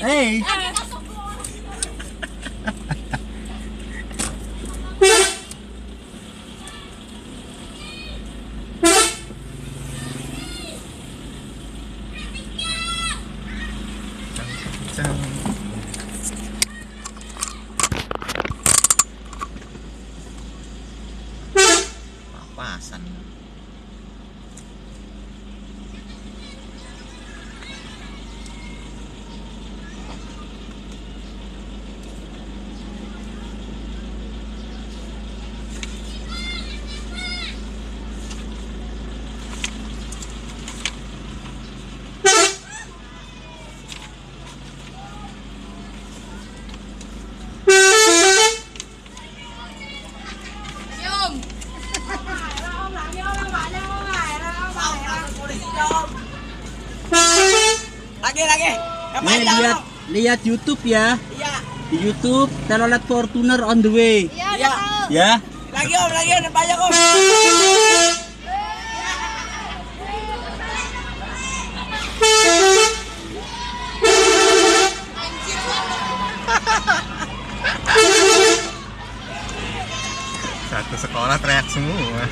Hey. Papasan. Lagi. Nih lihat YouTube ya. Iya. Di YouTube Telolet Fortuner on the way. Iya. Ya. Lagi ada banyak om. Satu sekolah teriak semua.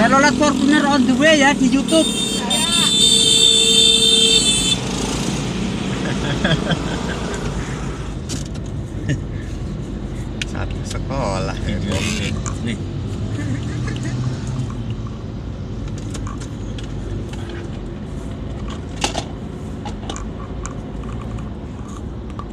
Telolet Fortuner on the way ya di YouTube.